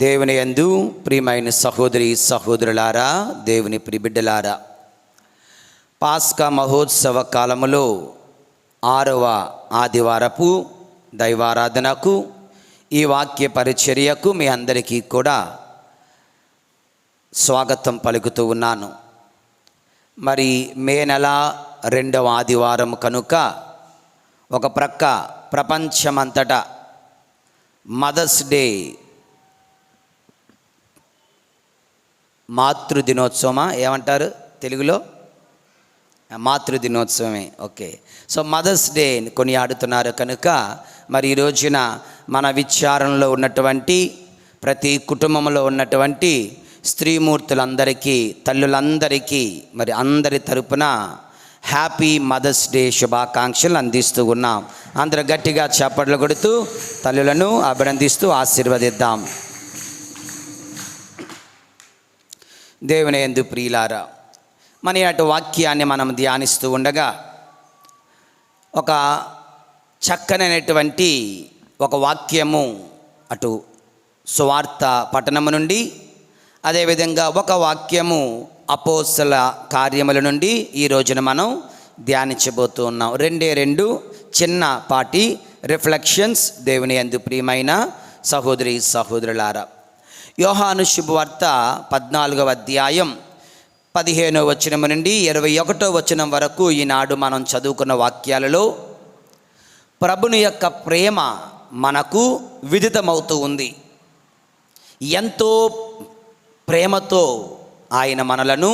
దేవుని యందు ప్రియమైన సహోదరి సహోదరులారా, దేవుని ప్రియబిడ్డలారా, పాస్కా మహోత్సవ కాలములో 6వ ఆదివారపు దైవారాధనకు, ఈ వాక్య పరిచర్యకు మీ అందరికీ కూడా స్వాగతం పలుకుతూ ఉన్నాను. మరి మే నెల 2వ ఆదివారం కనుక ఒక ప్రక్క ప్రపంచమంతటా మదర్స్ డే, మాతృదినోత్సవమా ఏమంటారు తెలుగులో? మాతృదినోత్సవమే. ఓకే. సో మదర్స్ డే కొనియాడుతున్నారు కనుక మరి ఈ రోజున మన విచారణలో ఉన్నటువంటి ప్రతి కుటుంబంలో ఉన్నటువంటి స్త్రీమూర్తులందరికీ, తల్లులందరికీ మరి అందరి తరపున హ్యాపీ మదర్స్ డే శుభాకాంక్షలు అందిస్తూ ఉన్నాం. అందరూ గట్టిగా చప్పట్లు కొడుతూ తల్లులను అభినందిస్తూ ఆశీర్వదిద్దాం. దేవుని యందు ప్రియులారా, మన అటు వాక్యాన్ని మనం ధ్యానిస్తూ ఉండగా ఒక చక్కనైనటువంటి ఒక వాక్యము అటు సువార్త పట్టణము నుండి, అదేవిధంగా ఒక వాక్యము అపోస్తల కార్యముల నుండి ఈ రోజున మనం ధ్యానించబోతూ ఉన్నాం. రెండు చిన్నపాటి రిఫ్లెక్షన్స్. దేవుని యందు ప్రియమైన సహోదరి సహోదరులారా, యోహాను శుభవార్త 14వ అధ్యాయం 15వ వచనం నుండి 21వ వచనం వరకు ఈనాడు మనం చదువుకున్న వాక్యాలలో ప్రభుని యొక్క ప్రేమ మనకు విదితమవుతూ ఉంది. ఎంతో ప్రేమతో ఆయన మనలను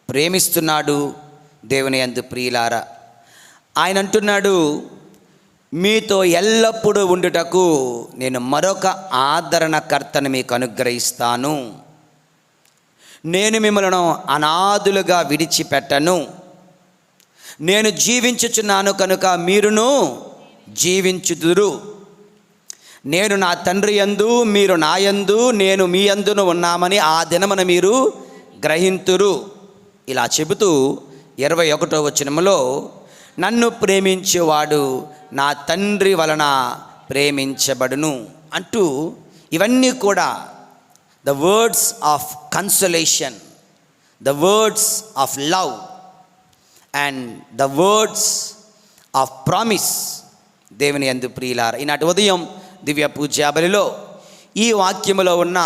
ప్రేమిస్తున్నాడు. దేవుని యందు ప్రియులారా, ఆయన అంటున్నాడు, మీతో ఎల్లప్పుడూ ఉండుటకు నేను మరొక ఆదరణకర్తను మీకు అనుగ్రహిస్తాను. నేను మిమ్మల్ని అనాథులుగా విడిచిపెట్టను. నేను జీవించుచున్నాను కనుక మీరును జీవించుదురు. నేను నా తండ్రి యందు, మీరు నా యందు, నేను మీ యందును ఉన్నామని ఆ దినమున మీరు గ్రహింతురు. ఇలా చెబుతూ 21వ వచనములో, నన్ను ప్రేమించేవాడు నా తండ్రి వలన ప్రేమించబడును అంటూ, ఇవన్నీ కూడా the words of consolation, the words of love and the words of promise. దేవుని యందు ప్రియులారా, ఈనాటి ఉదయం దివ్య పూజా బలిలో ఈ వాక్యములో ఉన్న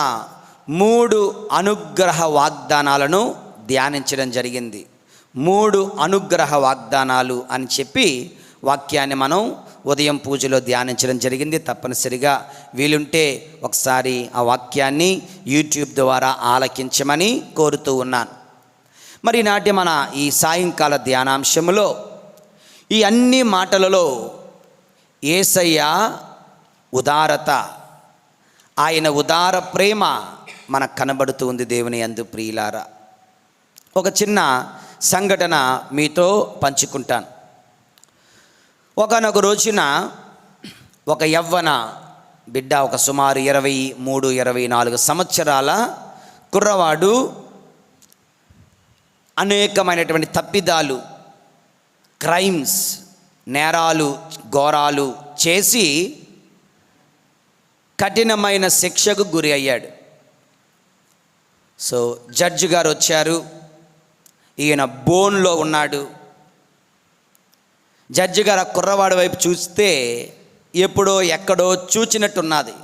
3 అనుగ్రహ వాగ్దానాలను ధ్యానించడం జరిగింది. 3 అనుగ్రహ వాగ్దానాలు అని చెప్పి వాక్యాన్ని మనం ఉదయం పూజలో ధ్యానించడం జరిగింది. తప్పనిసరిగా వీలుంటే ఒకసారి ఆ వాక్యాన్ని యూట్యూబ్ ద్వారా ఆలకించమని కోరుతూ ఉన్నాను. మరి నాటి మన ఈ సాయంకాల ధ్యానాంశములో ఈ అన్ని మాటలలో యేసయ్య ఉదారత, ఆయన ఉదార ప్రేమ మనకు కనబడుతూ ఉంది. దేవుని యందు ప్రియులారా, ఒక చిన్న సంఘటన మీతో పంచుకుంటాను. ఒకనొక రోజున ఒక యవ్వన బిడ్డ, ఒక సుమారు 23-24 సంవత్సరాల కుర్రవాడు అనేకమైనటువంటి తప్పిదాలు, క్రైమ్స్, నేరాలు, ఘోరాలు చేసి కఠినమైన శిక్షకు గురి అయ్యాడు. సో జడ్జి గారు వచ్చారు. ఈయన బోన్లో ఉన్నాడు. జడ్జి గారు ఆ కుర్రవాడి వైపు చూస్తే ఎప్పుడో ఎక్కడో చూచినట్టున్నది.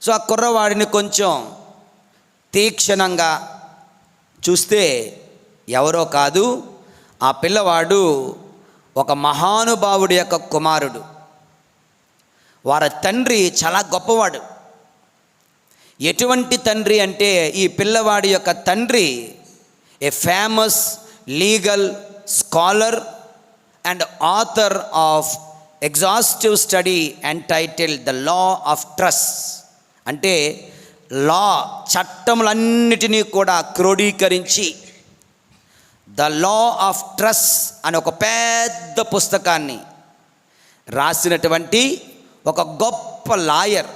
సో ఆ కుర్రవాడిని కొంచెం తీక్షణంగా చూస్తే ఎవరో కాదు, ఆ పిల్లవాడు ఒక మహానుభావుడి యొక్క కుమారుడు. వారి తండ్రి చాలా గొప్పవాడు. ఎటువంటి తండ్రి అంటే, ఈ పిల్లవాడి యొక్క తండ్రి a famous legal scholar and author of exhaustive study entitled the law of trust. అంటే లా, చట్టములన్నిటినీ కూడా క్రోడీకరించి ద లా ఆఫ్ ట్రస్ట్ అనే ఒక పెద్ద పుస్తకాన్ని రాసినటువంటి ఒక గొప్ప లాయర్,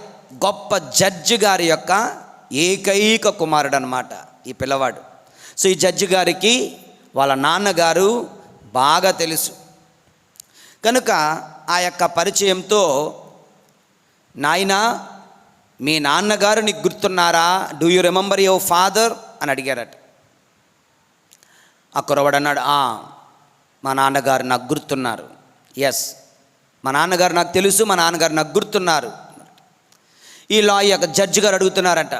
గొప్ప జడ్జి గారి యొక్క ఏకైక కుమారుడు అన్నమాట ఈ పిల్లవాడు. సో ఈ జడ్జి గారికి వాళ్ళ నాన్నగారు బాగా తెలుసు కనుక ఆ యొక్క పరిచయంతో, నాయనా మీ నాన్నగారు నీకు గుర్తున్నారా? Do you remember your father అని అడిగారట. ఆ కుర్రవాడు అన్నాడు, మా నాన్నగారు నాకు గుర్తున్నారు. ఎస్, మా నాన్నగారు నాకు తెలుసు, మా నాన్నగారు నాకు గుర్తున్నారు. ఈ యొక్క జడ్జి గారు అడుగుతున్నారట,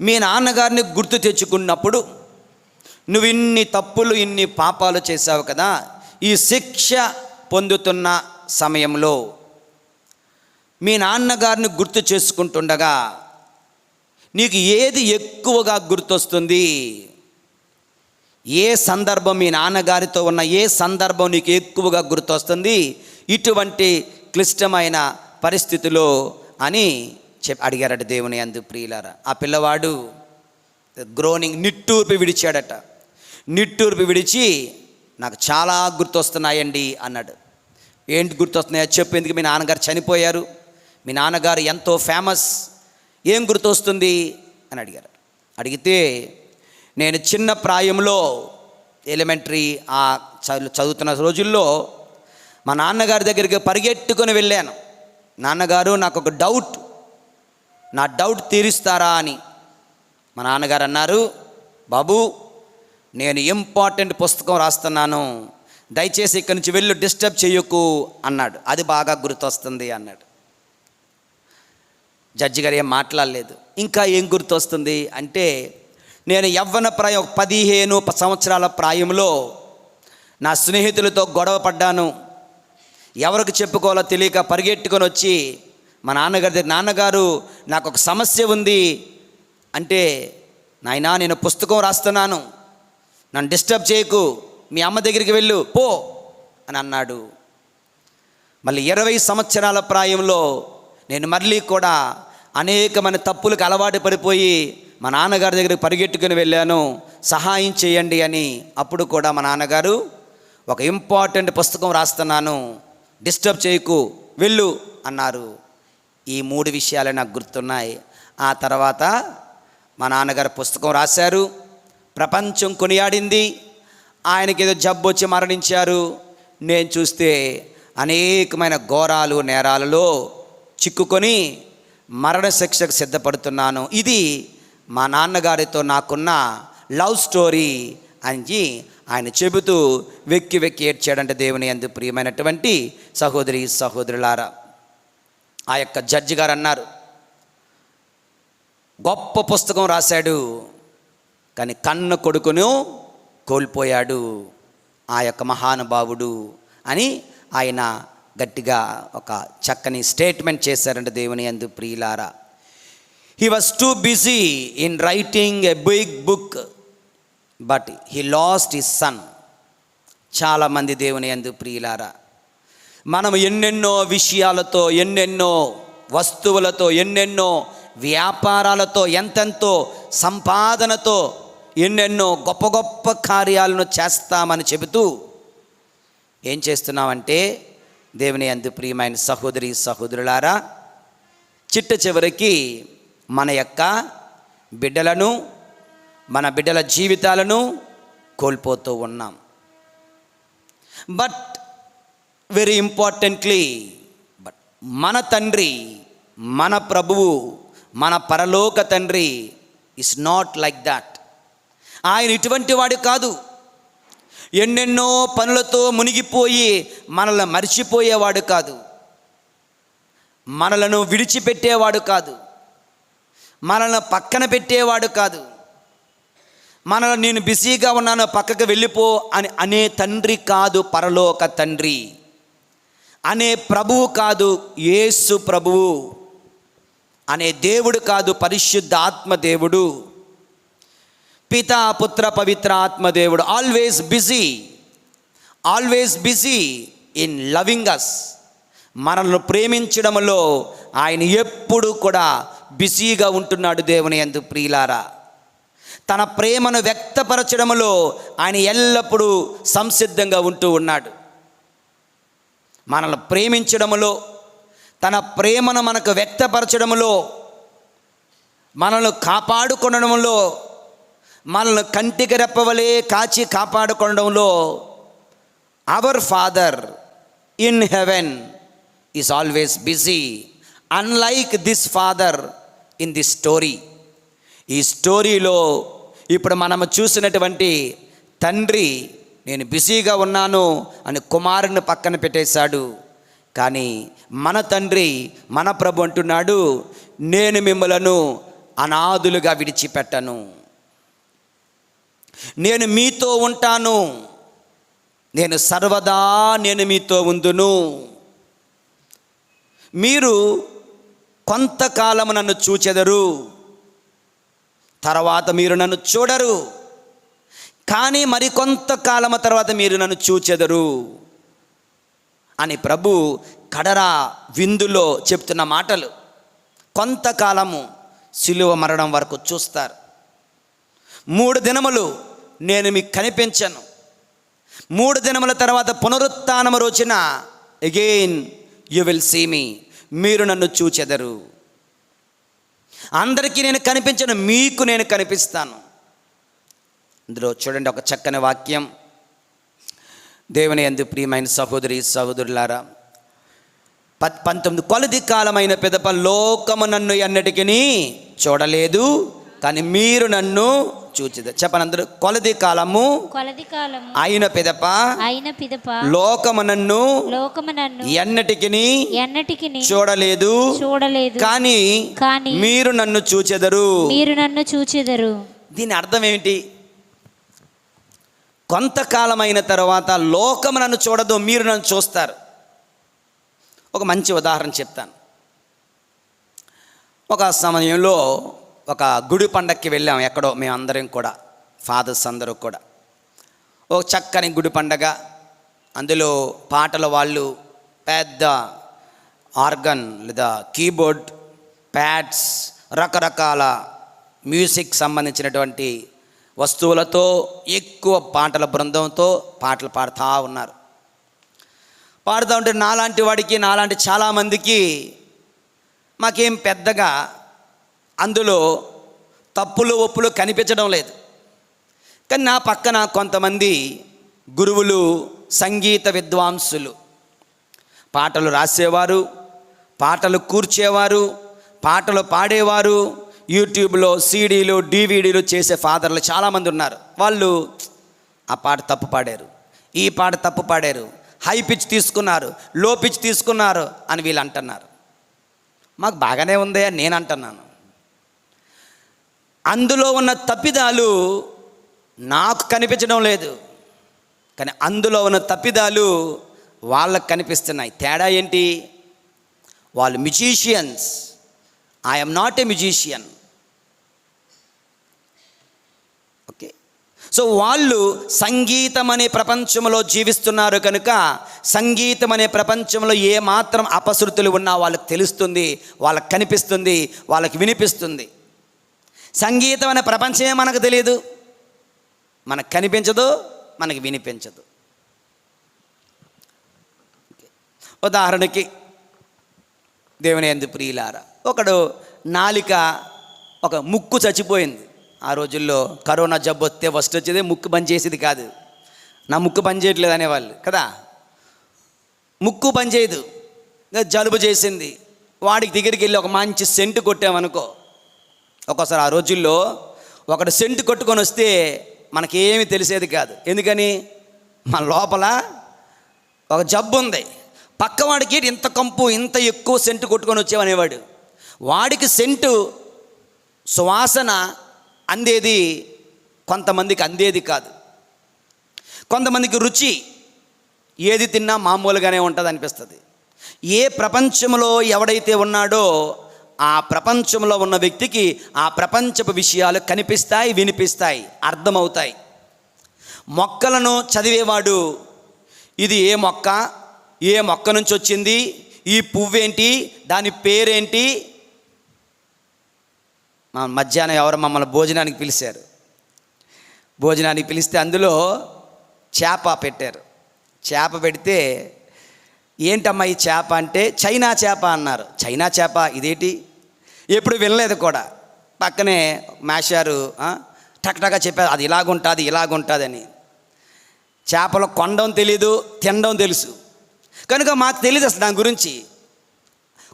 మీ నాన్నగారిని గుర్తు తెచ్చుకున్నప్పుడు నువ్వు ఇన్ని తప్పులు ఇన్ని పాపాలు చేశావు కదా, ఈ శిక్ష పొందుతున్న సమయంలో మీ నాన్నగారిని గుర్తు చేసుకుంటుండగా నీకు ఏది ఎక్కువగా గుర్తొస్తుంది? ఏ సందర్భం, మీ నాన్నగారితో ఉన్న ఏ సందర్భం నీకు ఎక్కువగా గుర్తొస్తుంది ఇటువంటి క్లిష్టమైన పరిస్థితిలో అని అడిగారట దేవుని యందు ప్రియులారా. ఆ పిల్లవాడు గ్రోనింగ్ నిట్టూర్పు విడిచాడట. నిట్టూర్పు విడిచి నాకు చాలా గుర్తొస్తున్నాయండి అన్నాడు. ఏంటి గుర్తొస్తున్నాయో చెప్పు, ఎందుకు? మీ నాన్నగారు చనిపోయారు, మీ నాన్నగారు ఎంతో ఫేమస్, ఏం గుర్తొస్తుంది అని అడిగారు. అడిగితే నేను చిన్న ప్రాయంలో ఎలిమెంటరీ చదువుతున్న రోజుల్లో మా నాన్నగారి దగ్గరికి పరిగెట్టుకొని వెళ్ళాను. నాన్నగారు నాకు ఒక డౌట్, నా డౌట్ తీరుస్తారా అని. మా నాన్నగారు అన్నారు, బాబు నేను ఇంపార్టెంట్ పుస్తకం రాస్తున్నాను, దయచేసి ఇక్కడి నుంచి వెళ్ళు, డిస్టర్బ్ చేయకు అన్నాడు. అది బాగా గుర్తొస్తుంది అన్నాడు. జడ్జి గారు ఏం మాట్లాడలేదు. ఇంకా ఏం గుర్తొస్తుంది అంటే, నేను యవ్వన ప్రాయం 15 సంవత్సరాల ప్రాయంలో నా స్నేహితులతో గొడవ పడ్డాను. ఎవరికి చెప్పుకోవాలో తెలియక పరిగెట్టుకొని వచ్చి మా నాన్నగారి దగ్గర, నాన్నగారు నాకు ఒక సమస్య ఉంది అంటే, నాయనా నేను పుస్తకం రాస్తున్నాను, నన్ను డిస్టర్బ్ చేయకు, మీ అమ్మ దగ్గరికి వెళ్ళు పో అని అన్నాడు. మళ్ళీ 20 సంవత్సరాల ప్రాయంలో నేను మళ్ళీ కూడా అనేకమైన తప్పులకు అలవాటు పడిపోయి మా నాన్నగారి దగ్గరికి పరిగెట్టుకుని వెళ్ళాను, సహాయం చేయండి అని. అప్పుడు కూడా మా నాన్నగారు ఒక ఇంపార్టెంట్ పుస్తకం రాస్తున్నాను, డిస్టర్బ్ చేయకు, వెళ్ళు అన్నారు. ఈ 3 విషయాలు నాకు గుర్తున్నాయి. ఆ తర్వాత మా నాన్నగారు పుస్తకం రాశారు, ప్రపంచం కొనియాడింది. ఆయనకి ఏదో జబ్బు వచ్చి మరణించారు. నేను చూస్తే అనేకమైన ఘోరాలు నేరాలలో చిక్కుకొని మరణశిక్షకు సిద్ధపడుతున్నాను. ఇది మా నాన్నగారితో నాకున్న లవ్ స్టోరీ అని ఆయన చెబుతూ వెక్కి వెక్కి ఏడ్చాడంటే దేవుని యందు ప్రియమైనటువంటి సహోదరి సహోదరులారా. ఆ యొక్క జడ్జి గారు అన్నారు, గొప్ప పుస్తకం రాశాడు కానీ కన్న కొడుకును కోల్పోయాడు ఆ యొక్క మహానుభావుడు అని ఆయన గట్టిగా ఒక చక్కని స్టేట్మెంట్ చేశారంటే దేవుని యందు ప్రియులారా. He was too busy in writing a big book but he lost his son. చాలామంది దేవుని యందు ప్రియులారా, మనం ఎన్నెన్నో విషయాలతో, ఎన్నెన్నో వస్తువులతో, ఎన్నెన్నో వ్యాపారాలతో, ఎంతెంతో సంపాదనతో ఎన్నెన్నో గొప్ప గొప్ప కార్యాలను చేస్తామని చెబుతూ ఏం చేస్తున్నామంటే దేవుని యందు ప్రియమైన సహోదరి సహోదరులారా, చిట్ట చివరికి మన యొక్క బిడ్డలను, మన బిడ్డల జీవితాలను కోల్పోతూ ఉన్నాం. బట్ వెరీ ఇంపార్టెంట్లీ, బట్ మన తండ్రి, మన ప్రభువు, మన పరలోక తండ్రి ఇస్ నాట్ లైక్ దాట్. ఆయన ఇటువంటి వాడు కాదు. ఎన్నెన్నో పనులతో మునిగిపోయి మనల్ని మర్చిపోయేవాడు కాదు, మనలను విడిచిపెట్టేవాడు కాదు, మనల్ని పక్కన పెట్టేవాడు కాదు, మనల్ని నేను బిజీగా ఉన్నాను పక్కకు వెళ్ళిపో అని అనే తండ్రి కాదు. పరలోక తండ్రి అనే ప్రభువు కాదు. యేసు ప్రభువు అనే దేవుడు కాదు. పరిశుద్ధ ఆత్మ దేవుడు, పితా పుత్ర పవిత్ర ఆత్మ దేవుడు. Always busy in loving us. మనల్ని ప్రేమించడంలో ఆయన ఎప్పుడు కూడా బిజీగా ఉంటున్నాడు దేవుని యందు ప్రియులారా. తన ప్రేమను వ్యక్తపరచడంలో ఆయన ఎల్లప్పుడూ సంసిద్ధంగా ఉంటూ ఉన్నాడు. మనల్ని ప్రేమించడంలో, తన ప్రేమను మనకు వ్యక్తపరచడంలో, మనల్ని కాపాడుకొనడంలో, మనల్ని కంటికి రెప్పవలే కాచి కాపాడుకోవడంలో our father in heaven is always busy. Unlike this father in the story. ఈ స్టోరీలో ఇప్పుడు మనము చూసినటువంటి తండ్రి నేను బిజీగా ఉన్నాను అని కుమారుని పక్కన పెట్టేశాడు. కానీ మన తండ్రి మన ప్రభు అంటున్నాడు, నేను మిమ్మలను అనాథులుగా విడిచిపెట్టను, నేను మీతో ఉంటాను, నేను సర్వదా నేను మీతో ఉందును. మీరు కొంతకాలము నన్ను చూచెదరు, తర్వాత మీరు నన్ను చూడరు, కానీ మరి కొంతకాలము తర్వాత మీరు నన్ను చూచెదరు అని ప్రభు కడరా విందులో చెప్తున్న మాటలు. కొంతకాలము సిలువ మరణం వరకు చూస్తారు. 3 దినములు నేను మీకు కనిపించను, 3 దినముల తర్వాత పునరుత్థానము రోజున again you will see me, మీరు నన్ను చూచెదరు. అందరికీ నేను కనిపించను, మీకు నేను కనిపిస్తాను. ఇందులో చూడండి ఒక చక్కని వాక్యం. దేవుని యందు ప్రియమైన సహోదరి సహోదరులారా, 19 కొలది కాలమైన పిదప లోకము నన్ను ఎన్నటికీ చూడలేదు, కానీ మీరు నన్ను చూచెదరు. చెప్పండి అందరూ, కొలది కాలము అయిన పిదప లోకము నన్ను ఎన్నటికీ చూడలేదు, కానీ మీరు నన్ను చూచెదరు. దీని అర్థం ఏమిటి? కొంతకాలమైన తర్వాత లోకము నన్ను చూడదు, మీరు నన్ను చూస్తారు. ఒక మంచి ఉదాహరణ చెప్తాను. ఒక సమయంలో ఒక గుడి పండక్కి వెళ్ళాం, ఎక్కడో మేమందరం కూడా, ఫాదర్స్ అందరూ కూడా. ఒక చక్కని గుడి పండగ, అందులో పాటల వాళ్ళు పెద్ద ఆర్గన్ లేదా కీబోర్డ్, ప్యాడ్స్, రకరకాల మ్యూజిక్ సంబంధించినటువంటి వస్తువులతో ఎక్కువ పాటల బృందంతో పాటలు పాడుతూ ఉన్నారు. పాడుతూ ఉంటే నాలాంటి వాడికి, నాలాంటి చాలామందికి మాకేం పెద్దగా అందులో తప్పులు ఒప్పులు కనిపించడం లేదు. కానీ నా పక్కన కొంతమంది గురువులు, సంగీత విద్వాంసులు, పాటలు రాసేవారు, పాటలు కూర్చేవారు, పాటలు పాడేవారు, యూట్యూబ్లో సీడీలు డివిడీలు చేసే ఫాదర్లు చాలామంది ఉన్నారు. వాళ్ళు ఆ పాట తప్పు పాడారు, ఈ పాట తప్పు పాడారు, హై పిచ్ తీసుకున్నారు, లో పిచ్ తీసుకున్నారు అని వీళ్ళు అంటున్నారు. మాకు బాగానే ఉందే అని నేను అంటున్నాను. అందులో ఉన్న తప్పిదాలు నాకు కనిపించడం లేదు, కానీ అందులో ఉన్న తప్పిదాలు వాళ్ళకు కనిపిస్తున్నాయి. తేడా ఏంటి? వాళ్ళు musicians, I'm not a musician. Okay, so వాళ్ళు సంగీతం అనే ప్రపంచంలో జీవిస్తున్నారు కనుక సంగీతం అనే ప్రపంచంలో ఏ మాత్రం అపశృతులు ఉన్నా వాళ్ళకి తెలుస్తుంది, వాళ్ళకి కనిపిస్తుంది, వాళ్ళకి వినిపిస్తుంది. సంగీతం అనే ప్రపంచమే మనకు తెలియదు, మనకు కనిపించదు, మనకి వినిపించదు. ఉదాహరణకి దేవుని యందు ప్రియులారా, ఒకడు నాలిక, ఒక ముక్కు చచ్చిపోయింది. ఆ రోజుల్లో కరోనా జబ్బు వస్తే ఫస్ట్ వచ్చేది ముక్కు పని చేసేది కాదు, నా ముక్కు పని చేయట్లేదు అనేవాళ్ళు కదా. ముక్కు పని చేయదు, జలుబు చేసింది, వాడికి దగ్గరికి వెళ్ళి ఒక మంచి సెంటు కొట్టామనుకో. ఒక్కోసారి ఆ రోజుల్లో ఒకడు సెంటు కొట్టుకొని వస్తే మనకేమీ తెలిసేది కాదు. ఎందుకని? మన లోపల ఒక జబ్బు ఉంది. పక్కవాడికి ఇంత కంపు, ఇంత ఎక్కువ సెంటు కొట్టుకొని వచ్చేవనేవాడు. వాడికి సెంటు సువాసన అందేది, కొంతమందికి అందేది కాదు. కొంతమందికి రుచి ఏది తిన్నా మామూలుగానే ఉంటుంది అనిపిస్తుంది. ఏ ప్రపంచంలో ఎవడైతే ఉన్నాడో ఆ ప్రపంచంలో ఉన్న వ్యక్తికి ఆ ప్రపంచపు విషయాలు కనిపిస్తాయి, వినిపిస్తాయి, అర్థమవుతాయి. మొక్కలను చదివేవాడు ఇది ఏ మొక్క, ఏ మొక్క నుంచి వచ్చింది, ఈ పువ్వేంటి, దాని పేరేంటి. మధ్యాహ్నం ఎవరు మమ్మల్ని భోజనానికి పిలిచారు. భోజనానికి పిలిస్తే అందులో చేప పెట్టారు. చేప పెడితే ఏంటమ్మా ఈ చేప అంటే చైనా చేప అన్నారు. చైనా చేప ఇదేంటి, ఎప్పుడు వినలేదు కూడా. పక్కనే మాస్టారు టక్టగా చెప్పారు, అది ఇలాగుంటుంది ఇలాగుంటుంది అని. చేపలు కొనడం తెలీదు, తినడం తెలుసు కనుక మాకు తెలియదు అసలు దాని గురించి.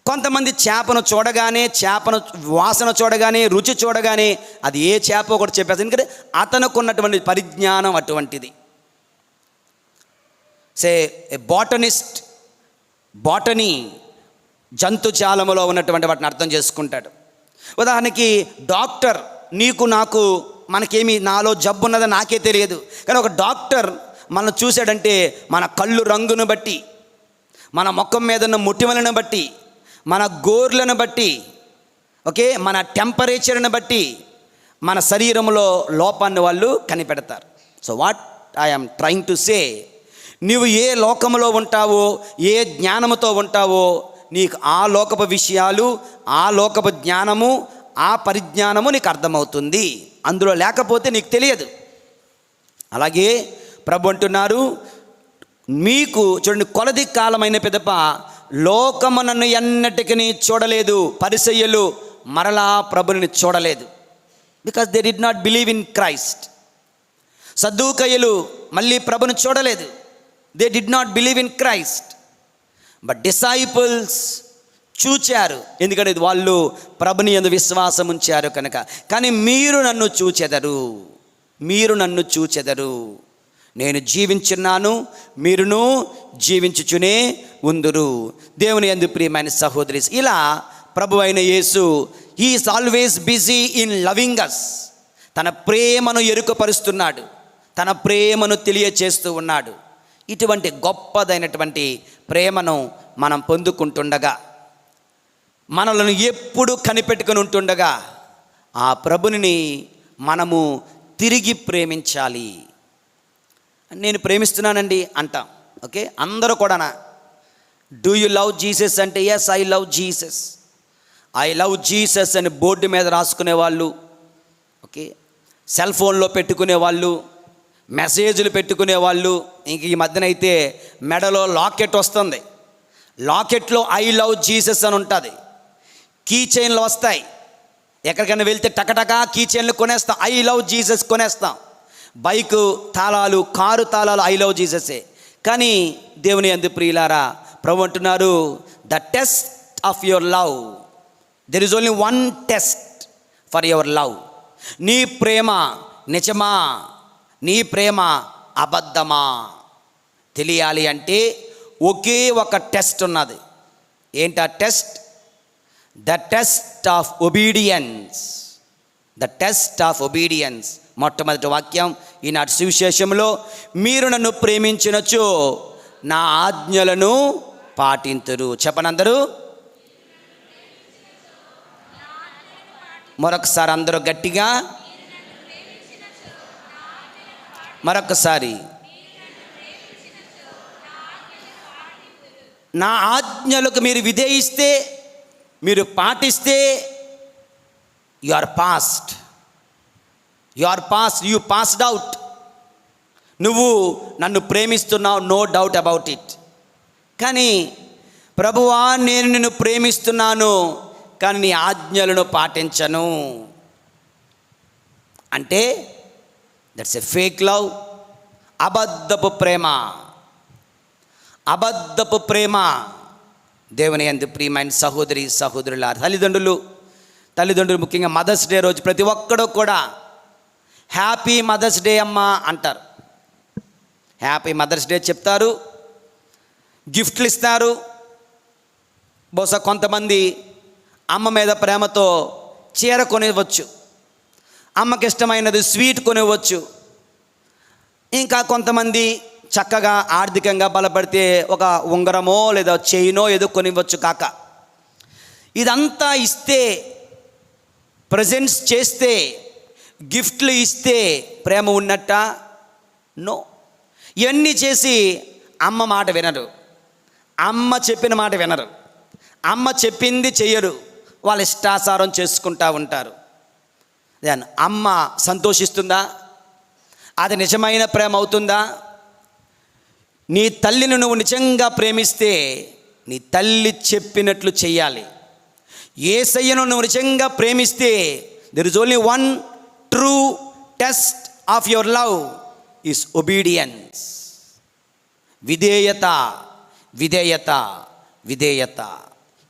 కొంతమంది చేపను చూడగానే, చేపను వాసన చూడగానే, రుచి చూడగానే అది ఏ చేప ఒకటి చెప్పేది, ఎందుకంటే అతనికి ఉన్నటువంటి పరిజ్ఞానం అటువంటిది. ఏ బాటనీ జంతుజాలములో ఉన్నటువంటి వాటిని అర్థం చేసుకుంటాడు. ఉదాహరణకి డాక్టర్, నీకు నాకు మనకేమి నాలో జబ్బు ఉన్నదో నాకే తెలియదు, కానీ ఒక డాక్టర్ మనం చూశాడంటే మన కళ్ళు రంగును బట్టి, మన ముఖం మీద ఉన్న ముటిమలను బట్టి, మన గోర్లను బట్టి, ఓకే, మన టెంపరేచర్ని బట్టి మన శరీరంలో లోపాన్ని వాళ్ళు కనిపెడతారు. So what I'm trying to say, నీవు ఏ లోకంలో ఉంటావో, ఏ జ్ఞానముతో ఉంటావో, నీకు ఆ లోకపు విషయాలు, ఆ లోకపు జ్ఞానము, ఆ పరిజ్ఞానము నీకు అర్థమవుతుంది. అందులో లేకపోతే నీకు తెలియదు. అలాగే ప్రభు అంటున్నారు, మీకు చూడండి, కొలది కాలమైన పిదప లోకము నన్ను ఎన్నటికీ చూడలేదు. పరిసయ్యులు మరలా ప్రభుని చూడలేదు, because they did not believe in Christ. సద్దూకయ్యులు మళ్ళీ ప్రభుని చూడలేదు, they did not believe in Christ. But disciples చూచారు, ఎందుకంటే వాళ్ళు ప్రభుని యందు విశ్వాసం ఉంచారు కనుక. కానీ మీరు నన్ను చూచెదరు, నేను జీవించున్నాను, మీరును జీవించుచునే ఉందురు. దేవుని యందు ప్రియమైన సహోదరి, ఇలా ప్రభు అయిన Yesu he is always busy in loving us. తన ప్రేమను ఎరుకపరుస్తున్నాడు, తన ప్రేమను తెలియచేస్తూ ఉన్నాడు. ఇటువంటి గొప్పదైనటువంటి ప్రేమను మనం పొందుకుంటుండగా, మనలను ఎప్పుడు కనిపెట్టుకుని ఉంటుండగా, ఆ ప్రభుని మనము తిరిగి ప్రేమించాలి. నేను ప్రేమిస్తున్నానండి అంటాం, ఓకే, అందరూ కూడానా డూ యు లవ్ జీసస్ అంటే yes I love Jesus, I love Jesus అని బోర్డు మీద రాసుకునే వాళ్ళు, ఓకే, సెల్ ఫోన్లో పెట్టుకునే వాళ్ళు, మెసేజ్లు పెట్టుకునే వాళ్ళు. ఇంక ఈ మధ్యన అయితే మెడలో లాకెట్ వస్తుంది, లాకెట్లో ఐ లవ్ జీసస్ అని ఉంటుంది. కీ చైన్లు వస్తాయి, ఎక్కడికైనా వెళ్తే టకటకా కీ చైన్లు కొనేస్తాం, ఐ లవ్ జీసస్ కొనేస్తాం. బైకు తాళాలు, కారు తాళాలు ఐ లవ్ జీససే. కానీ దేవుని యందు ప్రియులారా, ప్రభు అంటున్నారు, the test of your love, there is only one test for your love. నీ ప్రేమ నిజమా, నీ ప్రేమ అబద్ధమా తెలియాలి అంటే ఒకే ఒక టెస్ట్ ఉన్నది. ఏంటా test? The test of obedience. The test of obedience. మొట్టమొదటి వాక్యం ఈనాటి సువిశేషంలో, మీరు నన్ను ప్రేమించినచో నా ఆజ్ఞలను పాటింతురు. చెప్పనందరూ మరొకసారి, అందరూ గట్టిగా మరొకసారి, నా ఆజ్ఞలకు మీరు విధేయిస్తే, మీరు పాటిస్తే, you are passed, you passed out. నువ్వు నన్ను ప్రేమిస్తున్నావు, నో డౌట్ అబౌట్ ఇట్. కానీ ప్రభువా, నేను నిన్ను ప్రేమిస్తున్నాను, కానీ నీ ఆజ్ఞలను పాటించను అంటే దట్స్ ఎ ఫేక్ లవ్. అబద్ధపు ప్రేమ, అబద్ధపు ప్రేమ. దేవుని యందు ప్రియమైన సహోదరి సహోదరుల, తల్లిదండ్రులు ముఖ్యంగా మదర్స్ డే రోజు ప్రతి ఒక్కడూ కూడా హ్యాపీ మదర్స్ డే అమ్మా అంటారు. హ్యాపీ మదర్స్ డే చెప్తారు, గిఫ్ట్లు ఇస్తారు. బహుశా కొంతమంది అమ్మ మీద ప్రేమతో చీర కొనివ్వచ్చు, అమ్మకి ఇష్టమైనది స్వీట్ కొనివ్వచ్చు. ఇంకా కొంతమంది చక్కగా ఆర్థికంగా బలపడితే ఒక ఉంగరమో లేదా చైనో ఏదో కొనివ్వచ్చు. కాక ఇదంతా ఇస్తే, ప్రజెంట్స్ చేస్తే, గిఫ్ట్లు ఇస్తే ప్రేమ ఉన్నట్ట? నో. ఇవన్నీ చేసి అమ్మ మాట వినరు, అమ్మ చెప్పిన మాట వినరు, అమ్మ చెప్పింది చెయ్యరు, వాళ్ళ ఇష్టాసారం చేసుకుంటూ ఉంటారు. దాన్ని అమ్మ సంతోషిస్తుందా? అది నిజమైన ప్రేమ అవుతుందా? నీ తల్లిని నువ్వు నిజంగా ప్రేమిస్తే నీ తల్లి చెప్పినట్లు చెయ్యాలి. యేసయ్యను నువ్వు నిజంగా ప్రేమిస్తే there is only one true test of your love is obedience. విధేయత, విధేయత, విధేయత.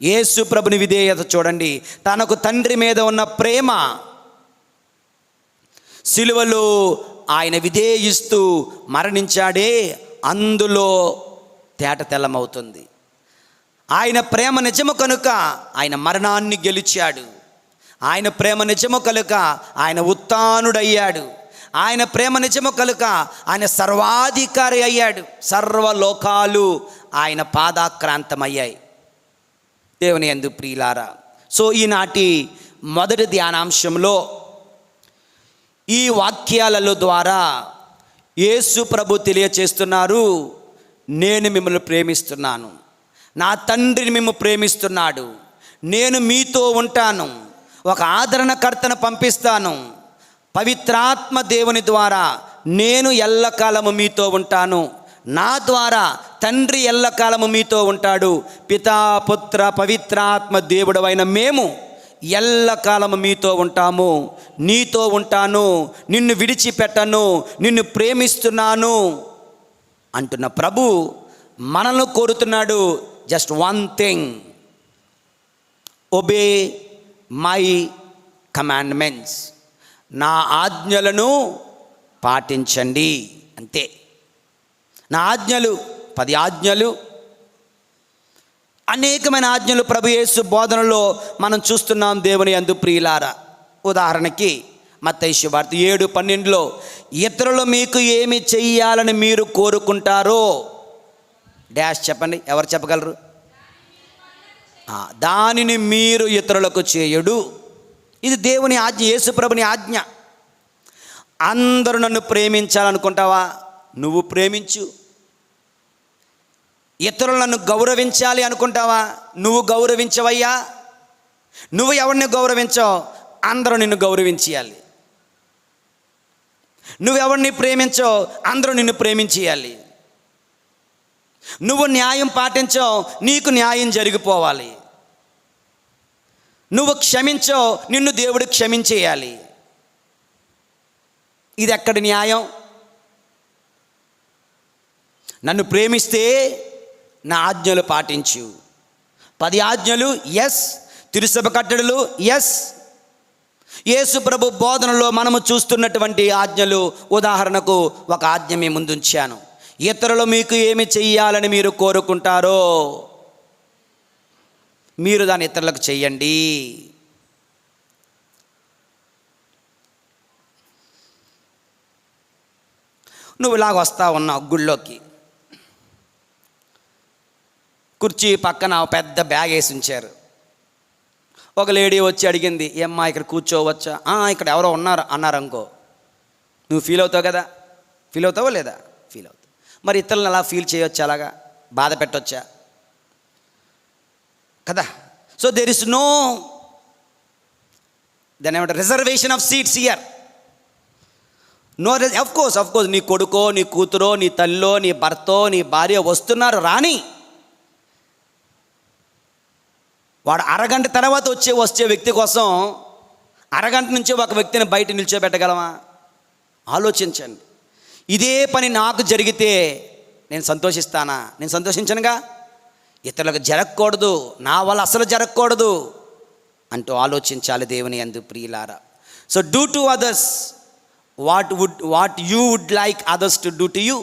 యేసు ప్రభుని విధేయత చూడండి. తనకు తండ్రి మీద ఉన్న ప్రేమ సిలువలో ఆయన విధేయిస్తూ మరణించాడే, అందులో తేట తెల్లమవుతుంది. ఆయన ప్రేమ నిజము కనుక ఆయన మరణాన్ని గెలిచాడు. ఆయన ప్రేమ నిజము కనుక ఆయన ఉత్థానుడయ్యాడు. ఆయన ప్రేమ నిజము కనుక ఆయన సర్వాధికారి అయ్యాడు. సర్వలోకాలు ఆయన పాదాక్రాంతమయ్యాయి. దేవుని యందు ప్రియులారా, సో ఈనాటి మొదటి ధ్యానాంశంలో ఈ వాక్యాలలో ద్వారా యేసు ప్రభు తెలియచేస్తున్నారు, నేను మిమ్మల్ని ప్రేమిస్తున్నాను, నా తండ్రిని మిమ్మల్ని ప్రేమిస్తున్నాడు, నేను మీతో ఉంటాను, ఒక ఆదరణకర్తను పంపిస్తాను, పవిత్రాత్మ దేవుని ద్వారా నేను ఎల్లకాలము మీతో ఉంటాను, నా ద్వారా తండ్రి ఎల్లకాలము మీతో ఉంటాడు, పితా పుత్ర పవిత్రాత్మ దేవుడు అయిన మేము ఎల్లకాలము మీతో ఉంటాము, నీతో ఉంటాను, నిన్ను విడిచిపెట్టను, నిన్ను ప్రేమిస్తున్నాను అంటున్న ప్రభు మనల్ని కోరుతున్నాడు. Just one thing, obey my commandments, నా ఆజ్ఞలను పాటించండి, అంతే. నా ఆజ్ఞలు 10 ఆజ్ఞలు, అనేకమైన ఆజ్ఞలు ప్రభు యేసు బోధనలో మనం చూస్తున్నాం. దేవుని యందు ప్రియులారా, ఉదాహరణకి మత్తయి సువార్త 7:12 ఇతరులు మీకు ఏమి చెయ్యాలని మీరు కోరుకుంటారో డాష్ చెప్పండి, ఎవరు చెప్పగలరు? దానిని మీరు ఇతరులకు చేయుడు. ఇది దేవుని ఆజ్ఞ, యేసు ప్రభుని ఆజ్ఞ. అందరూ నన్ను ప్రేమించాలనుకుంటావా? నువ్వు ప్రేమించు. ఇతరులు నన్ను గౌరవించాలి అనుకుంటావా? నువ్వు గౌరవించవయ్యా. నువ్వు ఎవరిని గౌరవించావు? అందరూ నిన్ను గౌరవించేయాలి. నువ్వెవరిని ప్రేమించావు? అందరూ నిన్ను ప్రేమించేయాలి. నువ్వు న్యాయం పాటించావు, నీకు న్యాయం జరిగిపోవాలి. నువ్వు క్షమించావు, నిన్ను దేవుడు క్షమించేయాలి. ఇది ఎక్కడి న్యాయం? నన్ను ప్రేమిస్తే నా ఆజ్ఞలు పాటించు. 10 ఆజ్ఞలు ఎస్, తిరుసభ కట్టడలు ఎస్. యేసు ప్రభు బోధనలో మనము చూస్తున్నటువంటి ఆజ్ఞలు, ఉదాహరణకు ఒక ఆజ్ఞ మీ ముందుంచాను, ఇతరులు మీకు ఏమి చెయ్యాలని మీరు కోరుకుంటారో మీరు దాన్ని ఇతరులకు చెయ్యండి. నువ్వు ఇలాగ వస్తా ఉన్నావు గుళ్ళోకి, కుర్చీ పక్కన పెద్ద బ్యాగ్ వేసి ఉంచారు. ఒక లేడీ వచ్చి అడిగింది, ఏమ్మా ఇక్కడ కూర్చోవచ్చా? ఇక్కడ ఎవరో ఉన్నారు అన్నారు అనుకో, నువ్వు ఫీల్ అవుతావు కదా? ఫీల్ అవుతావో లేదా? ఫీల్ అవుతావు. మరి ఇతరులను అలా ఫీల్ చేయొచ్చా? అలాగా బాధ పెట్టొచ్చా? కదా. సో దెర్ ఇస్ నో దాని ఏమంటారు, reservation of seats here. No, of course నీ కొడుకో, నీ కూతురో, నీ తల్లో, నీ భర్తో, నీ భార్య వస్తున్నారు రాని. వాడు అరగంట తర్వాత వచ్చే వ్యక్తి కోసం అరగంట నుంచి ఒక వ్యక్తిని బయట నిల్చోబెట్టగలమా? ఆలోచించండి. ఇదే పని నాకు జరిగితే నేను సంతోషిస్తానా? నేను సంతోషించనుగా. ఇతరులకు జరగకూడదు, నా వల్ల అసలు జరగకూడదు అంటూ ఆలోచించాలి దేవుని యందు ప్రియులారా. So do to others what you would like others to do to you.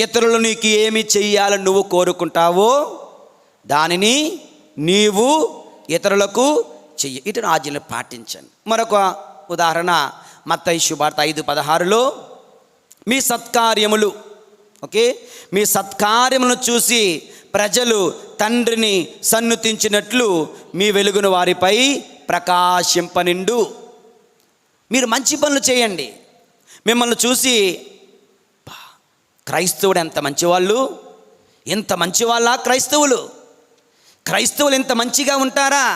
ఇతరులు నీకు ఏమి చెయ్యాలని నువ్వు కోరుకుంటావో దానిని నీవు ఇతరులకు చెయ్యి. ఇటు ఆజ్ఞలు పాటించండి. మరొక ఉదాహరణ మత్తయి సువార్త 5:16 మీ సత్కార్యములు, ఓకే, మీ సత్కార్యములను చూసి ప్రజలు తండ్రిని సన్నుతించినట్లు మీ వెలుగును వారిపై ప్రకాశింపనిండు. మీరు మంచి పనులు చేయండి. మిమ్మల్ని చూసి క్రైస్తవుడు ఎంత మంచివాళ్ళు, ఎంత మంచివాళ్ళ క్రైస్తవులు ఎంత మంచిగా ఉంటారా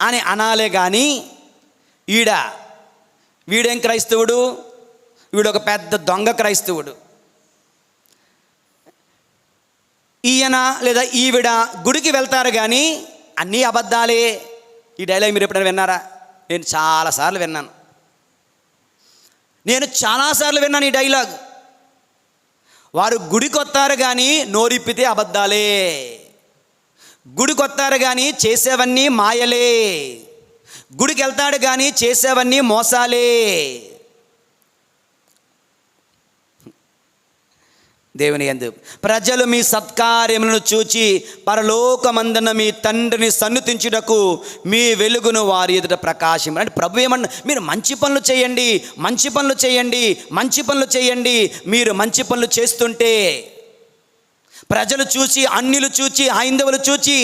అని అనాలే కానీ వీడేం క్రైస్తవుడు, వీడు ఒక పెద్ద దొంగ క్రైస్తవుడు, ఈయన లేదా ఈవిడ గుడికి వెళ్తారు కానీ అన్నీ అబద్ధాలే. ఈ డైలాగ్ మీరు ఎప్పుడైనా విన్నారా? నేను చాలాసార్లు విన్నాను ఈ డైలాగ్. వారు గుడికి వస్తారు కానీ నోరిప్పితే అబద్ధాలే, గుడికి వస్తారు కానీ చేసేవన్నీ మాయలే. గుడికి వెళ్తాడు కానీ చేసేవన్నీ మోసాలే. దేవుని యందు ప్రజలు మీ సత్కార్యములను చూచి పరలోకమందున మీ తండ్రిని సన్నుతించుటకు మీ వెలుగును వారి ఎదుట ప్రకాశం. అంటే ప్రభు ఏమన్నా, మీరు మంచి పనులు చేయండి, మంచి పనులు చేయండి, మంచి పనులు చేయండి. మీరు మంచి పనులు చేస్తుంటే ప్రజలు చూచి, అన్యులు చూచి, హైందవులు చూచి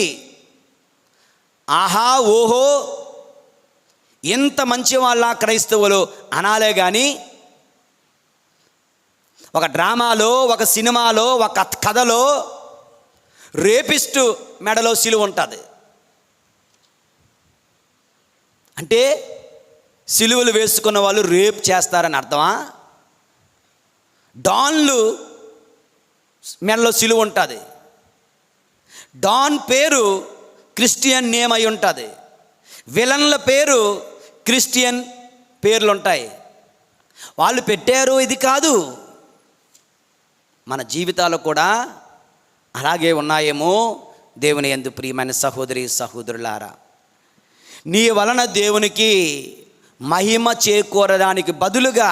ఆహా ఓహో ఎంత మంచి వాళ్ళ క్రైస్తవులు అనాలే కానీ ఒక డ్రామాలో, ఒక సినిమాలో, ఒక కథలో రేపిస్టు మెడలో సిలువ ఉంటుంది. అంటే సిలువలు వేసుకున్న వాళ్ళు రేప్ చేస్తారని అర్థమా? డాన్లు మెడలో సిలువ ఉంటుంది. డాన్ పేరు క్రిస్టియన్ నేమ్ అయి ఉంటుంది. విలన్ల పేరు క్రిస్టియన్ పేర్లు ఉంటాయి. వాళ్ళు పెట్టారు, ఇది కాదు. మన జీవితాలు కూడా అలాగే ఉన్నాయేమో. దేవుని యందు ప్రియమైన సహోదరి సహోదరులారా, నీ వలన దేవునికి మహిమ చేకూరడానికి బదులుగా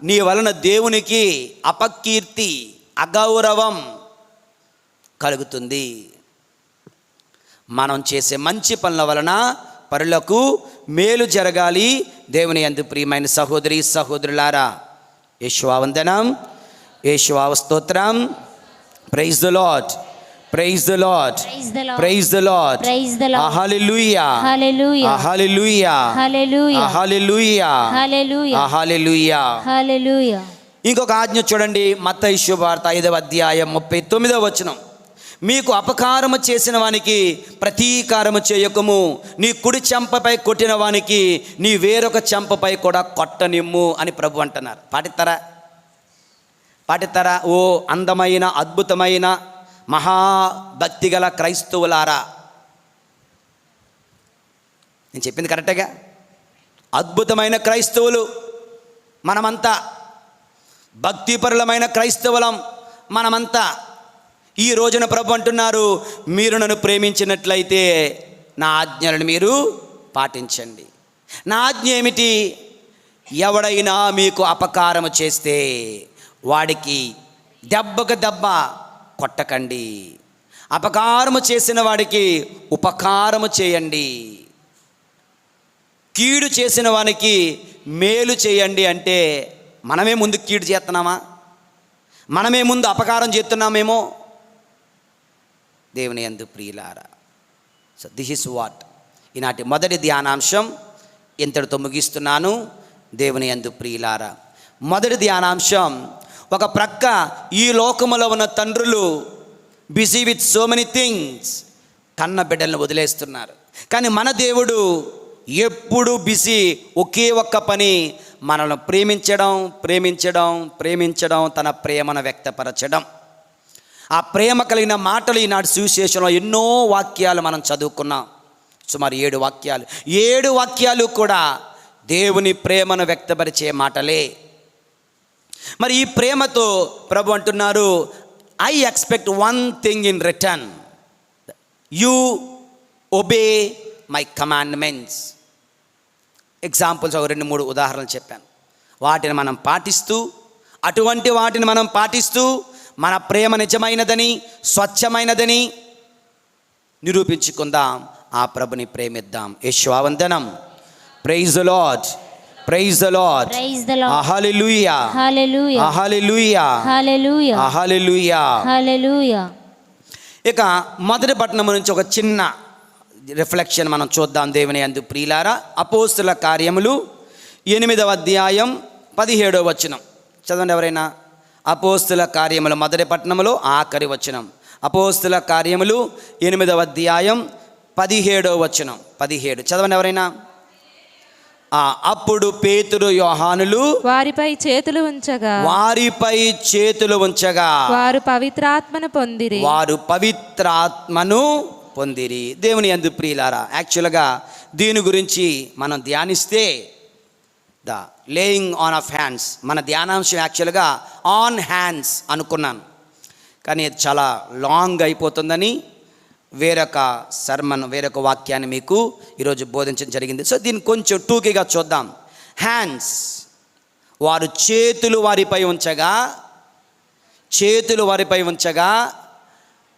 నీ వలన దేవునికి అపకీర్తి, అగౌరవం కలుగుతుంది. మనం చేసే మంచి పనుల వలన పరులకు మేలు జరగాలి. దేవుని యందు ప్రియమైన సహోదరి సహోదరులారా, యేషువా వందనం, యేషువా స్తోత్రం. Praise the lord, praise the lord, praise the lord, hallelujah, hallelujah, hallelujah, hallelujah, hallelujah, hallelujah. ఇంకొక ఆజ్ఞ చూడండి, మత్తయి శుభవార్త 5వ అధ్యాయం 39వ వచనం. మీకు అపకారము చేసిన వానికి ప్రతీకారము చేయకము, నీ కుడి చెంపపై కొట్టిన వానికి నీ వేరొక చెంపపై కూడా కొట్టనిమ్ము అని ప్రభు అంటున్నారు. పాటిస్తారా? ఓ అందమైన, అద్భుతమైన, మహాభక్తి గల క్రైస్తవులారా, నేను చెప్పింది కరెక్టేగా? అద్భుతమైన క్రైస్తవులు మనమంతా, భక్తిపరులమైన క్రైస్తవులం మనమంతా. ఈ రోజున ప్రభు అంటున్నారు, మీరు నన్ను ప్రేమించినట్లయితే నా ఆజ్ఞలను మీరు పాటించండి. నా ఆజ్ఞ ఏమిటి? ఎవడైనా మీకు అపకారము చేస్తే వాడికి దెబ్బకు దెబ్బ కొట్టకండి, అపకారము చేసిన వాడికి ఉపకారము చేయండి, కీడు చేసిన వానికి మేలు చేయండి. అంటే మనమే ముందు కీడు చేస్తున్నామా? మనమే ముందు అపకారం చేస్తున్నామేమో. దేవుని యందు ప్రియులారా, సో దిస్ ఇస్ వాట్ ఈనాటి మొదటి ధ్యానాంశం. ఇంతటితో ముగిస్తున్నాను. దేవుని యందు ప్రియులారా, మొదటి ధ్యానాంశం, ఒక ప్రక్క ఈ లోకములో ఉన్న తండ్రులు busy with so many things, కన్న బిడ్డలను వదిలేస్తున్నారు. కానీ మన దేవుడు ఎప్పుడు బిజీ, ఒకే ఒక్క పని, మనల్ని ప్రేమించడం, ప్రేమించడం, ప్రేమించడం, తన ప్రేమను వ్యక్తపరచడం. ఆ ప్రేమ కలిగిన మాటలు ఈనాడు సువిశేషంలో ఎన్నో వాక్యాలు మనం చదువుకున్నాం. సుమారు 7 వాక్యాలు. 7 వాక్యాలు కూడా దేవుని ప్రేమను వ్యక్తపరిచే మాటలే. మరి ఈ ప్రేమతో ప్రభు అంటున్నారు, I expect one thing in return, you obey my commandments. Examples ఒక 2-3 ఉదాహరణలు చెప్పాను. వాటిని మనం పాటిస్తూ, అటువంటి వాటిని మనం పాటిస్తూ మన ప్రేమ నిజమైనదని, స్వచ్ఛమైనదని నిరూపించుకుందాం. ఆ ప్రభుని ప్రేమిద్దాం. యేషువా వందనం. Praise the lord, praise the lord, hallelujah, hallelujah, hallelujah, hallelujah, hallelujah, hallelujah. ఇక మొదటి పట్టణం నుంచి ఒక చిన్న రిఫ్లెక్షన్ మనం చూద్దాం. దేవుని యందు ప్రియులారా, అపోస్తుల కార్యములు 8వ అధ్యాయం 17వ వచనం చదవండి ఎవరైనా. అపోస్తుల కార్యములు మొదటి పట్టణములో ఆఖరి వచనం. అపోస్తుల కార్యములు 8వ అధ్యాయం 17వ వచనం. 17 చదవండి ఎవరైనా. అప్పుడు పేతురు యోహానులు వారిపై చేతులు ఉంచగా వారు పవిత్రాత్మను పొందిరి. దేవుని యందు ప్రియులారా, యాక్చువల్గా దీని గురించి మనం ధ్యానిస్తే the laying on of hands, మన ధ్యానాంశం యాక్చువల్గా ఆన్ హ్యాండ్స్ అనుకున్నాను, కానీ అది చాలా లాంగ్ అయిపోతుందని వేరొక సర్మన్, వేరొక వాక్యాన్ని మీకు ఈరోజు బోధించడం జరిగింది. సో దీన్ని కొంచెం టూకీగా చూద్దాం. హ్యాండ్స్, వారు చేతులు వారిపై ఉంచగా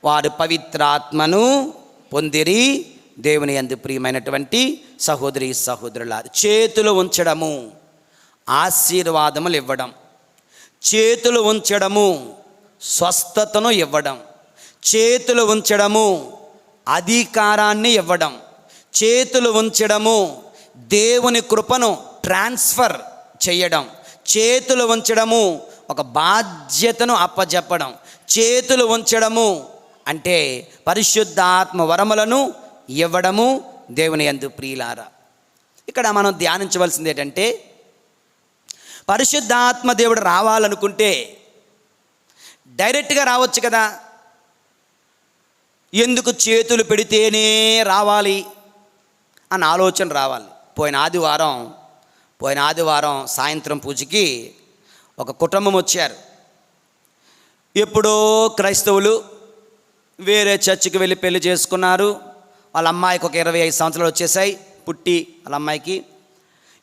వారు పవిత్రాత్మను పొందిరి. దేవుని యందు ప్రియమైనటువంటి సహోదరి సహోదరులారు, చేతులు ఉంచడము ఆశీర్వాదములు ఇవ్వడం, చేతులు ఉంచడము స్వస్థతను ఇవ్వడం, చేతులు ఉంచడము అధికారాన్ని ఇవ్వడం, చేతులు ఉంచడము దేవుని కృపను ట్రాన్స్ఫర్ చేయడం, చేతులు ఉంచడము ఒక బాధ్యతను అప్పజెప్పడం, చేతులు ఉంచడము అంటే పరిశుద్ధాత్మ వరములను ఇవ్వడము. దేవుని యందు ప్రియులారా, ఇక్కడ మనం ధ్యానించవలసింది ఏంటంటే, పరిశుద్ధాత్మ దేవుడు రావాలనుకుంటే డైరెక్ట్గా రావచ్చు కదా. ఎందుకు చేతులు పెడితేనే రావాలి అన్న ఆలోచన రావాలి. పోయిన ఆదివారం సాయంత్రం పూజకి ఒక కుటుంబం వచ్చారు. ఎప్పుడో క్రైస్తవులు వేరే చర్చికి వెళ్ళి పెళ్లి చేసుకున్నారు. వాళ్ళ అమ్మాయికి ఒక 25 సంవత్సరాలు వచ్చేసాయి పుట్టి, వాళ్ళ అమ్మాయికి.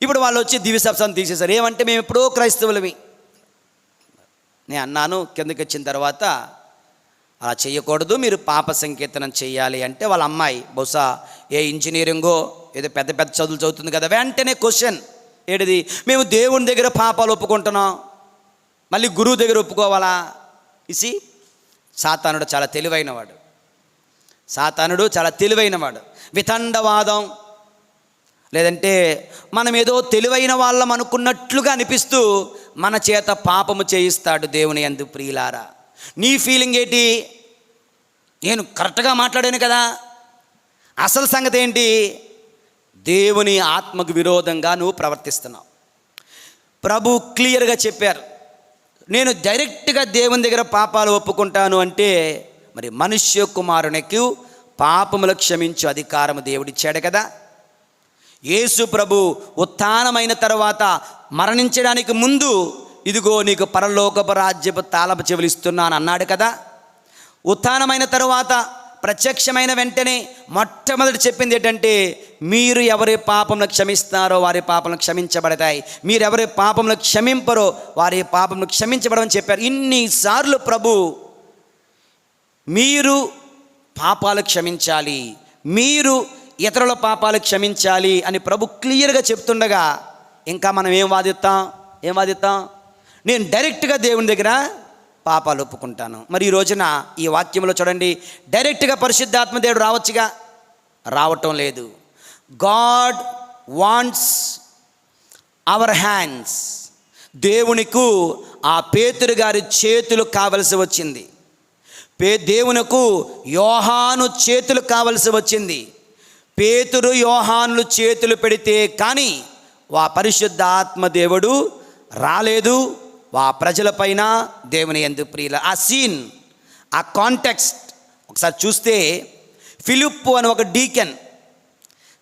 ఇప్పుడు వాళ్ళు వచ్చి దివ్యసప్తాన్ని తీసేశారు. ఏమంటే మేము ఎప్పుడో క్రైస్తవులమి. నేను అన్నాను కిందకి వచ్చిన తర్వాత, అలా చేయకూడదు, మీరు పాప సంకీర్తనం చేయాలి అంటే, వాళ్ళ అమ్మాయి బహుశా ఏ ఇంజనీరింగో ఏదో పెద్ద పెద్ద చదువులు చదువుతుంది కదా. వెంటనే క్వశ్చన్ ఏంటిది, మేము దేవుని దగ్గర పాపాలు ఒప్పుకుంటున్నాం, మళ్ళీ గురువు దగ్గర ఒప్పుకోవాలా? ఇసి సాతానుడు చాలా తెలివైనవాడు. వితండవాదం, లేదంటే మనం ఏదో తెలివైన వాళ్ళం అనుకున్నట్లుగా అనిపిస్తూ మన చేత పాపము చేయిస్తాడు. దేవుని యందు ప్రియులారా, నీ ఫీలింగ్ ఏంటి? నేను కరెక్ట్గా మాట్లాడాను కదా. అసలు సంగతి ఏంటి? దేవుని ఆత్మకు విరోధంగా నువ్వు ప్రవర్తిస్తున్నావు. ప్రభు క్లియర్గా చెప్పారు, నేను డైరెక్ట్గా దేవుని దగ్గర పాపాలు ఒప్పుకుంటాను అంటే, మరి మనుష్య కుమారునికి పాపములు క్షమించు అధికారము దేవుడిచ్చాడు కదా. యేసు ప్రభు ఉత్థానమైన తర్వాత మరణించడానికి ముందు, ఇదిగో నీకు పరలోకపు రాజ్యపు తాళపు చెవులు ఇస్తున్నాను అన్నాడు కదా. ఉత్థానమైన తరువాత ప్రత్యక్షమైన వెంటనే మొట్టమొదటి చెప్పింది ఏంటంటే, మీరు ఎవరి పాపములు క్షమిస్తారో వారి పాపములు క్షమించబడతాయి, మీరు ఎవరి పాపములు క్షమింపరో వారి పాపములు క్షమించబడమని చెప్పారు. ఇన్నిసార్లు ప్రభు మీరు పాపాలు క్షమించాలి, మీరు ఇతరుల పాపాలు క్షమించాలి అని ప్రభు క్లియర్గా చెప్తుండగా, ఇంకా మనం ఏం వాదిస్తాం? నేను డైరెక్ట్గా దేవుని దగ్గర పాపాలు ఒప్పుకుంటాను. మరి ఈ రోజున ఈ వాక్యంలో చూడండి, డైరెక్ట్గా పరిశుద్ధాత్మ దేవుడు రావచ్చుగా, రావటం లేదు. God wants our hands. దేవునికి ఆ పేతురు గారి చేతులు కావలసి వచ్చింది. దేవునకు యోహాను చేతులు కావలసి వచ్చింది. పేతురు యోహానులు చేతులు పెడితే కానీ వా పరిశుద్ధాత్మ దేవుడు రాలేదు వా ప్రజలపైన. దేవుని యందు ప్రియుల ఆ సీన్, ఆ కాంటెక్స్ట్ ఒకసారి చూస్తే, ఫిలిప్పు అని ఒక డీకెన్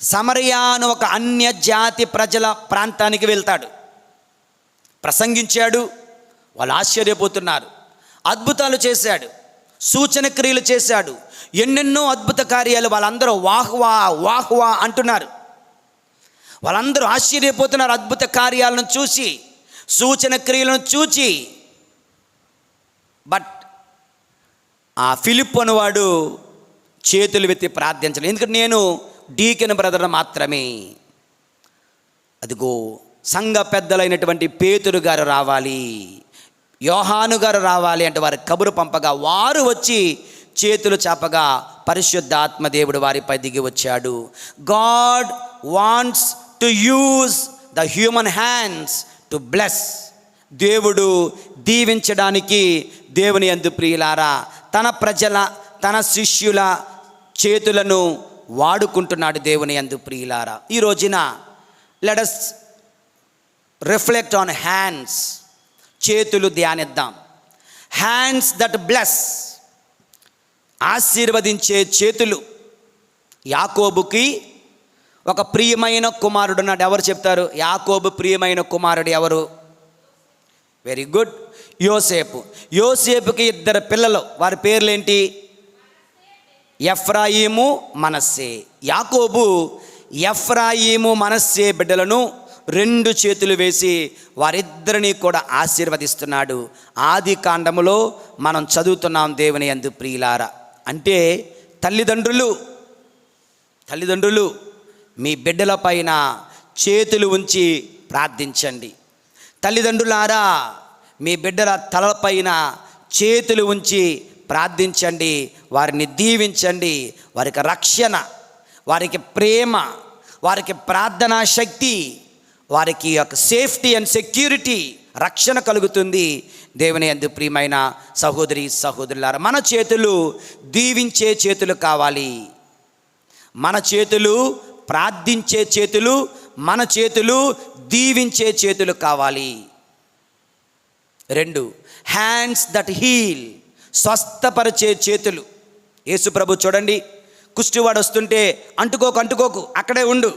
సమరయ అని ఒక అన్య జాతి ప్రజల ప్రాంతానికి వెళ్తాడు, ప్రసంగించాడు. వాళ్ళు ఆశ్చర్యపోతున్నారు. అద్భుతాలు చేశాడు, సూచన క్రియలు చేశాడు, ఎన్నెన్నో అద్భుత కార్యాలు. వాళ్ళందరూ వాహ్వా అంటున్నారు. వాళ్ళందరూ ఆశ్చర్యపోతున్నారు అద్భుత కార్యాలను చూసి, సూచన క్రియలను చూచి. బట్ ఆ ఫిలిప్ అనేవాడు చేతులు వెత్తి ప్రార్థించలేదు. ఎందుకంటే నేను డీకెన్ బ్రదర్ మాత్రమే. అదిగో సంఘ పెద్దలైనటువంటి పేతురు గారు రావాలి, యోహాను గారు రావాలి అంటే వారి కబురు పంపగా వారు వచ్చి చేతులు చాపగా పరిశుద్ధాత్మ దేవుడు వారిపై దిగి వచ్చాడు. God wants to use the human hands to bless. దేవుడు దీవించడానికి దేవుని యందు ప్రియులారా తన ప్రజల, తన శిష్యుల చేతులను వాడుకుంటున్నాడు. దేవుని యందు ప్రియులారా, ఈ రోజున let us reflect on hands. చేతులు ధ్యానిద్దాం. హ్యాండ్స్ దట్ బ్లెస్, ఆశీర్వదించే చేతులు. యాకోబుకి ఒక ప్రియమైన కుమారుడు ఉన్నాడు. ఎవరు చెప్తారు? యాకోబు ప్రియమైన కుమారుడు ఎవరు? వెరీ గుడ్, యోసేపు. యోసేపుకి 2 పిల్లలు. వారి పేర్లేంటి? ఎఫ్రాయిము మనస్సే. యాకోబు ఎఫ్రాయిము మనస్సే బిడ్డలను 2 చేతులు వేసి వారిద్దరిని కూడా ఆశీర్వదిస్తున్నాడు. ఆది కాండములో మనం చదువుతున్నాం దేవుని యందు ప్రియులారా. అంటే తల్లిదండ్రులు మీ బిడ్డల పైన చేతులు ఉంచి ప్రార్థించండి. తల్లిదండ్రులారా, మీ బిడ్డల తలపైన చేతులు ఉంచి ప్రార్థించండి. వారిని దీవించండి. వారికి రక్షణ, వారికి ప్రేమ, వారికి ప్రార్థనా శక్తి, వారికి ఒక సేఫ్టీ అండ్ సెక్యూరిటీ, రక్షణ కలుగుతుంది. దేవుని యందు ప్రియమైన సహోదరి సహోదరులారా, మన చేతులు దీవించే చేతులు కావాలి. మన చేతులు ప్రార్థించే చేతులు, మన చేతులు దీవించే చేతులు కావాలి. 2, హ్యాండ్స్ దట్ హీల్, స్వస్థపరిచే చేతులు. యేసు ప్రభు చూడండి, కుష్టివాడు వస్తుంటే అంటుకోకు, అక్కడే ఉండు,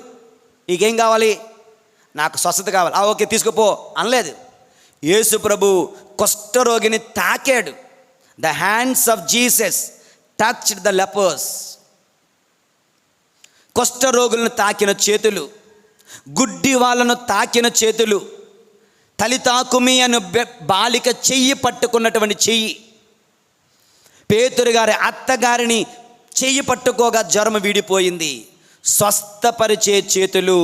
నీకేం కావాలి, నాకు స్వస్థత కావాలి, ఓకే తీసుకుపో అనలేదు. యేసు ప్రభు కుష్ఠరోగిని తాకాడు. The hands of Jesus touched the lepers. కుష్ఠరోగులను తాకిన చేతులు, గుడ్డి వాళ్ళను తాకిన చేతులు, తలితాకుమి అను బాలిక చెయ్యి పట్టుకున్నటువంటి చెయ్యి, పేతురు గారి అత్తగారిని చెయ్యి పట్టుకోగా జ్వరం వీడిపోయింది. స్వస్థపరిచే చేతులు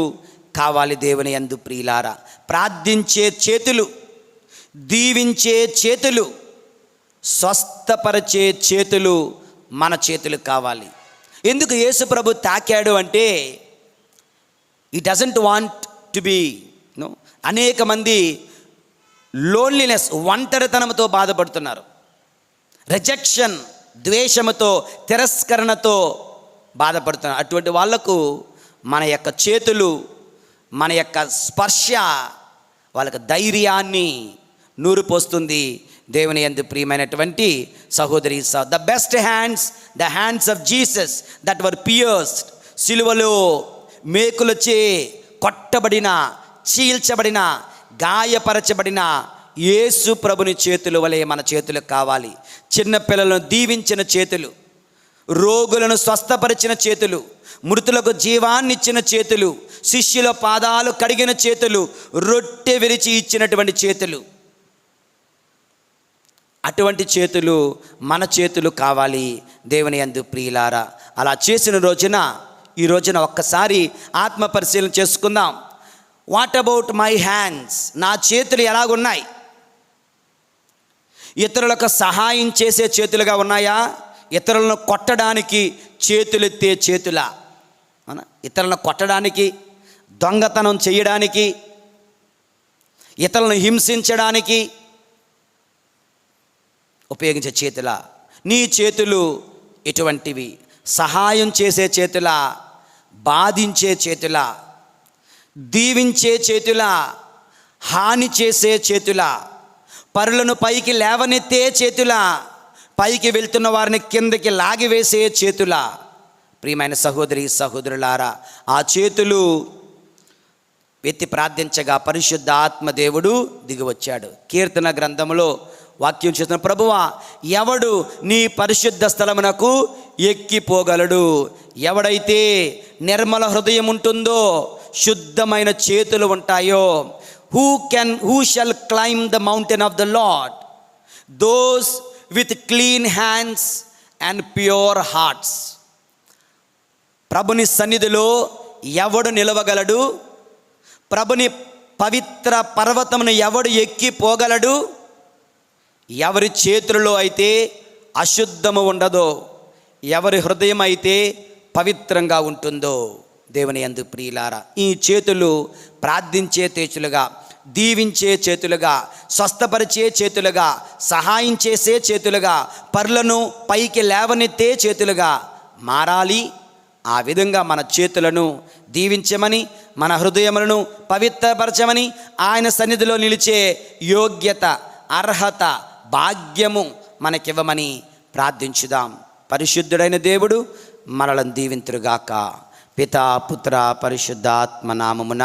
కావాలి దేవుని యందు ప్రియులారా. ప్రార్థించే చేతులు, దీవించే చేతులు, స్వస్థపరిచే చేతులు మన చేతులు కావాలి. ఎందుకు యేసు ప్రభు తాకాడు అంటే, ఈ డజంట్ వాంట్ టు బీ అనేక మంది లోన్లీనెస్, ఒంటరితనంతో బాధపడుతున్నారు. రిజెక్షన్, ద్వేషముతో, తిరస్కరణతో బాధపడుతున్నారు. అటువంటి వాళ్లకు మన యొక్క చేతులు, మన యొక్క స్పర్శ వాళ్ళకి ధైర్యాన్ని నూరిపోస్తుంది. దేవుని యందు ప్రియమైనటువంటి సహోదరి, the best hands, the hands of Jesus that were pierced. సిలువలో మేకులచే కొట్టబడిన, చీల్చబడిన, గాయపరచబడిన యేసు ప్రభుని చేతుల వలె మన చేతులు కావాలి. చిన్నపిల్లలను దీవించిన చేతులు, రోగులను స్వస్థపరిచిన చేతులు, మృతులకు జీవాన్నిచ్చిన చేతులు, శిష్యుల పాదాలు కడిగిన చేతులు, రొట్టె విరిచి ఇచ్చినటువంటి చేతులు, అటువంటి చేతులు మన చేతులు కావాలి దేవుని యందు ప్రియులారా. అలా చేసిన రోజున, ఈ రోజున ఒక్కసారి ఆత్మ పరిశీలన చేసుకుందాం. What about my hands? నా చేతులు ఎలాగున్నాయి? ఇతరులకు సహాయం చేసే చేతులుగా ఉన్నాయా? ఇతరులను కొట్టడానికి చేతులెత్తే చేతులా? ఇతరులను కొట్టడానికి, దొంగతనం చేయడానికి, ఇతరులను హింసించడానికి ఉపయోగించే చేతులా? నీ చేతులు ఎటువంటివి? సహాయం చేసే చేతులా? బాధించే చేతులా? దీవించే చేతులా? హాని చేసే చేతులా? పరులను పైకి లేవనెత్తే చేతులా? పైకి వెళ్తున్న వారిని కిందకి లాగివేసే చేతులా? ప్రియమైన సహోదరి సహోదరులారా, ఆ చేతులు ఎత్తి ప్రార్థించగా పరిశుద్ధాత్మ దేవుడు దిగివచ్చాడు. కీర్తన గ్రంథములో వాక్యం చేస్తున్న, ప్రభువా ఎవడు నీ పరిశుద్ధ స్థలమునకు ఎక్కిపోగలడు? ఎవడైతే నిర్మల హృదయం ఉంటుందో, శుద్ధమైన చేతులు ఉంటాయో, who shall climb the mountain of the Lord? Those with clean hands and pure hearts. ప్రభుని సన్నిధిలో ఎవడు నిలవగలడు? ప్రభుని పవిత్ర పర్వతమును ఎవడు ఎక్కిపోగలడు? ఎవరి చేతులలో అయితే అశుద్ధము ఉండదో, ఎవరి హృదయం అయితే పవిత్రంగా ఉంటుందో. దేవుని యందు ప్రియులారా, ఈ చేతులు ప్రార్థించే చేతులుగా, దీవించే చేతులుగా, స్వస్థపరిచే చేతులుగా, సహాయం చేసే చేతులుగా, పరులను పైకి లేవనెత్తే చేతులుగా మారాలి. ఆ విధంగా మన చేతులను దీవించమని, మన హృదయములను పవిత్రపరచమని, ఆయన సన్నిధిలో నిలిచే యోగ్యత, అర్హత, భాగ్యము మనకివ్వమని ప్రార్థించుదాం. పరిశుద్ధుడైన దేవుడు మనలను దీవింతురుగాక. పితా పుత్ర పరిశుద్ధాత్మ నామమున